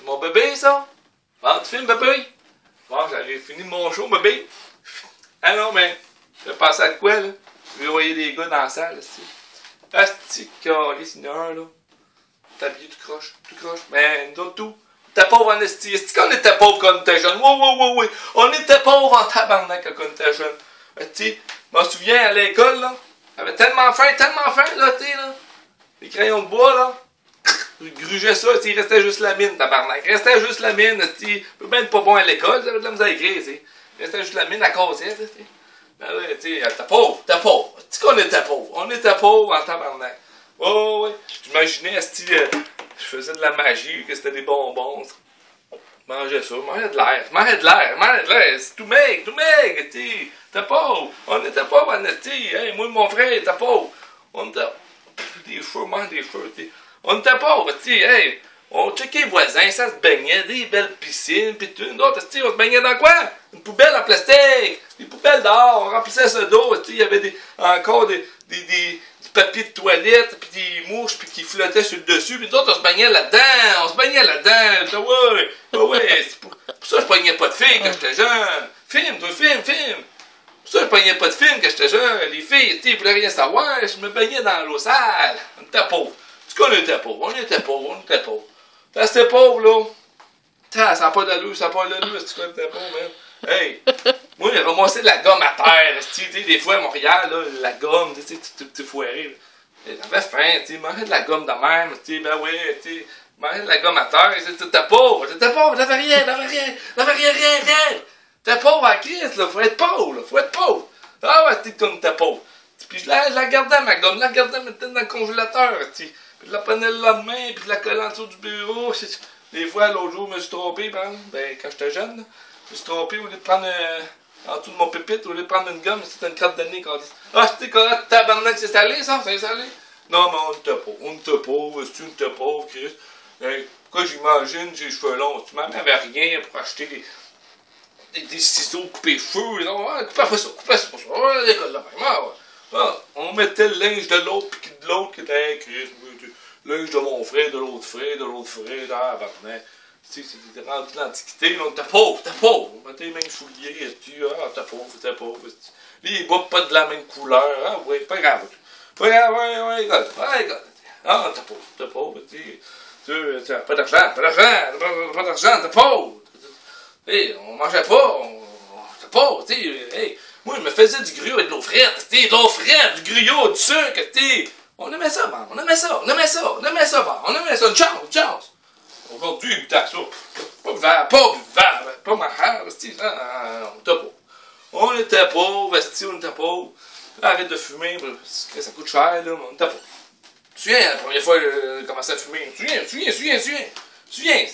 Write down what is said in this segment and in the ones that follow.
mon bébé, ça? Vente film, bébé? Bon, j'avais fini mon show, bébé. Ah non, mais, je pensais à quoi, là? Je vais envoyer des gars dans la salle, là, asti, calé, c'est une heure, là. T'es habillé, tu croches, mais nous autres, tout. T'es pauvre en esti. Est-ce qu'on était pauvre quand on était jeune? Oui. On était pauvre en tabarnak quand on était jeune. Esti, je m'en souviens, à l'école, là, j'avais tellement faim, là, tu sais, là. Les crayons de bois, là. Je grugeais ça, il restait juste la mine, tabarnak. Il restait juste la mine, je peux bien être pas bon à l'école, j'avais de la misère à écrire, tu sais. Il restait juste la mine à casser, tu sais. Ben ouais, tu sais, t'es pauvre. Tu sais qu'on était pauvre. On était pauvre en tabarnak. Oh, ouais. J'imaginais, je faisais de la magie, que c'était des bonbons. Je mangeais ça, je mangeais de l'air. C'est tout maigre, tu sais. T'es pauvre. On était pauvre en esti. Hey, moi et mon frère, t'es pauvre. On était. Des cheveux, mange des cheveux, tu sais. On était pauvres, tu sais, hey, on checkait les voisins, ça se baignait, des belles piscines, pis tout, d'autres, tu sais, on se baignait dans quoi? Une poubelle en plastique, des poubelles d'or, on remplissait ça d'eau, tu sais, il y avait encore du papier de toilette, pis des mouches, pis qui flottaient sur le dessus, pis d'autres, on se baignait là-dedans, ouais, c'est pour ça que je pognais pas de filles quand j'étais jeune. Film. Pour ça, je pognais pas de films quand j'étais jeune. Les filles, tu sais, ils voulaient rien savoir. Je me baignais dans l'eau sale. On était pauvres. En tout cas, on était pauvres. C'était pauvre, là. Ça n'a pas d'allure, si tu étais pauvre, man. Hey, moi, j'ai ramassé de la gomme à terre. Tu sais, des fois, à Montréal, là, la gomme, tu sais, tu foiré. J'avais faim, tu sais, mangeais de la gomme de même. Tu sais, ben ouais, tu sais, mangeais de la gomme à terre. T'étais pauvre, t'avais rien. T'es pauvre à Christ, là, faut être pauvre. Ah ouais, t'es comme t'es pauvre. Puis je la gardais, ma gomme, je la mettais dans le congélateur, tu sais. Puis je la prenais le lendemain, puis je la collais en dessous du bureau. Des fois, l'autre jour, je me suis trompé, quand j'étais jeune, là, je me suis trompé, au lieu de prendre en dessous de mon pépite, au lieu de prendre une gomme, c'était une crotte de nez qu'on dit. Ah, c'était quoi, tabarnak, c'est salé, ça? C'est salé? Non, mais on était pauvre, Christ. Pourquoi j'imagine, j'ai les cheveux longs, tu m'en avais rien pour acheter des ciseaux, couper les cheveux, non, coupez pas ça, l'école de même, on mettait le linge de l'autre, puis de l'autre qui était Christ, le linge de mon frère, de l'autre frère, tabarnak. Tu sais, c'était rendu l'Antiquité, on était pauvre. On mettait les mêmes souliers, t'es pauvre. Les bois pas de la même couleur, ouais, pas grave. Ouais, gars. Ah, t'es pauvre, tu sais, pas d'argent, t'es pauvre. Hey, on mangeait pas, t'es pauvre, tu sais, hey. Moi, je me faisais du gruyot avec de l'eau frette, du gruyot, du sucre, tu on aimait ça, on aimait ça, une chance. Aujourd'hui, putain, ça, pas buvable, pas marrant, on était pauvres, on était pauvres. Arrête de fumer, ça coûte cher, là, on était pauvres. Tu te souviens, la première fois que j'ai commencé à fumer, tu te souviens,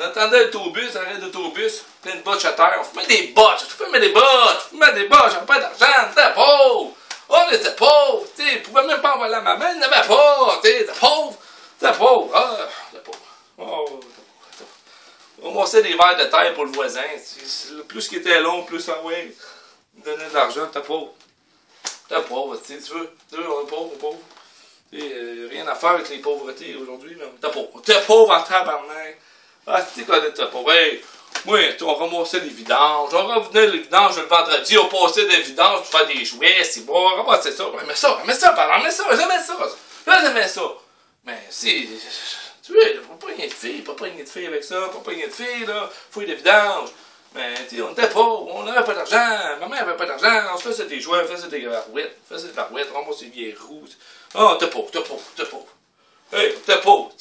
on attendait l'autobus, arrêt d'autobus, plein de botches à terre, on fumait des botches, j'avais pas d'argent, on était pauvres. On était pauvres, tu sais, on pouvait même pas envoyer à ma main, on n'avait pas, tu sais, t'es pauvre. On ramassait des verres de terre pour le voisin. Plus qu'il était long, plus ouais, il donnait de l'argent, t'es pauvre. Tu veux, on est pauvre. Rien à faire avec les pauvretés aujourd'hui, là. T'es pauvre en tabarnak. Ah, tu sais qu'on était pauvre. Hey, moi, on ramassait les vidanges. On revenait les vidanges le vendredi, on passait des vidanges pour faire des jouets, c'est bon, on ramassait ça. J'aimais ça. Mais si, tu veux, pas pogner de filles avec ça, là, fouille de vidange. Mais, tu sais, on était pauvres, on n'avait pas d'argent, ma mère avait pas d'argent, on se faisait des jouets, on faisait des barouettes, on ramassait des vieilles roues. Ah, t'es pauvre. Hey, t'es pauvre.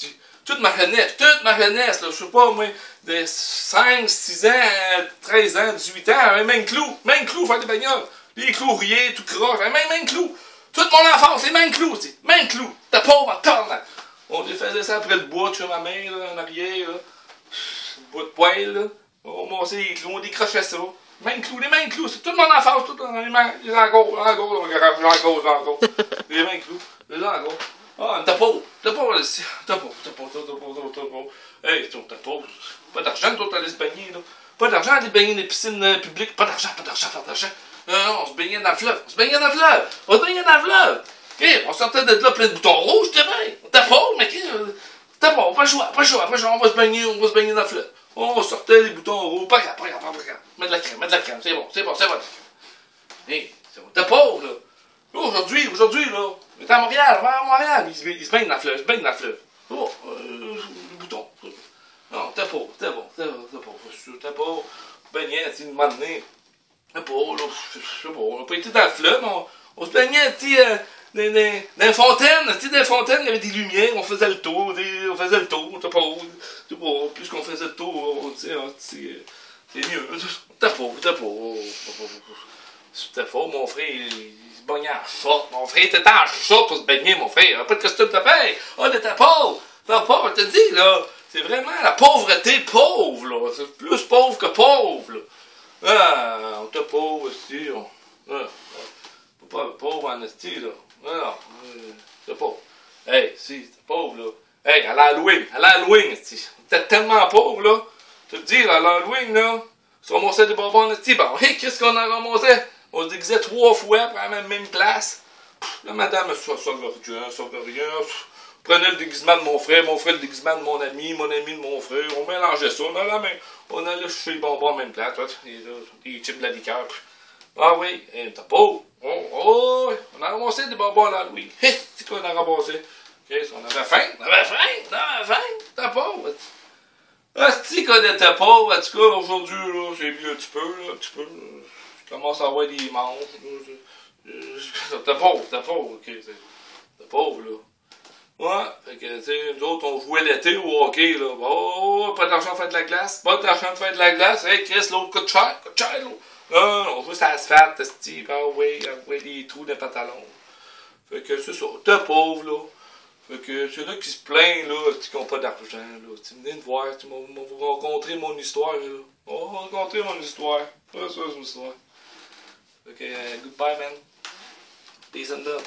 Toute ma jeunesse, là, je sais pas, moi, de 5, 6 ans, 13 ans, 18 ans, même clou, faire des bagnoles. Les clous rouillés, tout croche, même clou. Toute mon enfance, les mêmes clous, tu sais, t'es pauvre en temps, là. On les faisait ça après le bois, tu vois, ma main, là, en arrière, là. Le bois de poêle, là. On montait les clous, on décrochait ça. Les mêmes clous, c'est toute mon enfance, tout dans les mains, les encore, les mêmes clous, les encore. Ah, t'es pauvre. Hey, t'es pauvre. Pas d'argent, toi, t'allais se baigner, là. Pas d'argent, aller baigner dans les piscines publiques. Pas d'argent. Non, on se baignait dans le fleuve. OK, on sortait de là plein de boutons rouges, t'es bien. T'es pauvre, mais T'as bon, pas le choix, on va se baigner dans le fleuve. On sortait les boutons rouges, pas grave. Mets de la crème, c'est bon. Hé, t'es pauvre, là. Aujourd'hui, là, on est à Montréal, il se baigne dans le fleuve, Oh, le bouton. Non, t'es pauvre, baignait, tu sais, un moment donné. T'es pauvre, là, je sais pas, on n'a pas été dans le fleuve, on se baignait, tu sais, dans les fontaines, il y avait des lumières, on faisait le tour, t'es pauvre, plus qu'on faisait le tour, tu sais, c'est mieux, t'es pauvre. C'était fort, mon frère, il se baignait en short. Mon frère était en short pour se baigner, mon frère. Il avait pas de costume de bain. On était pauvre. Non, pauvre, je te dis, là. C'est vraiment la pauvreté pauvre, là. C'est plus pauvre que pauvre, là. Ah, on était pauvre aussi. Pas pauvre en esti, là. Non, c'est pauvre. Hey, si, c'est pauvre, là. Hey, à l'Halloween, esti. On était tellement pauvre, là. Je te dis, à l'Halloween, là. On se ramassait des bonbons en esti. Bon, hey, qu'est-ce qu'on a ramassé? On se déguisait 3 fois pour la même place. La madame, ça veut rien. Prenait le déguisement de mon frère le déguisement de mon ami de mon frère. On mélangeait ça. On allait chercher les bonbons en même place. Les chips de la liqueur. Ah oui, t'as pas. On a ramassé des bonbons là, Louis. C'est qu'on a ramassé. On avait faim. T'as pas. C'est qu'on était pauvre. En tout cas, aujourd'hui, là, j'ai bu un petit peu. Je commence à avoir des manches. T'es pauvre, ok. T'es pauvre, là. Ouais, fait que, tu sais, nous autres, on jouait l'été au hockey, là. Oh, pas d'argent pour faire de la glace. Hey, Chris, l'autre coûte cher, l'autre. Non, on joue sur l'asphalte, Steve. Ah oui, des trous de pantalon. Fait que c'est ça, t'es pauvre, là. Fait que c'est là qui se plaignent, là, qui n'ont pas d'argent, là. Tu venez me voir, tu m'as rencontré mon histoire, là. On va rencontrer mon histoire. Ça, c'est mon histoire. Ok, goodbye, man. Peace and love.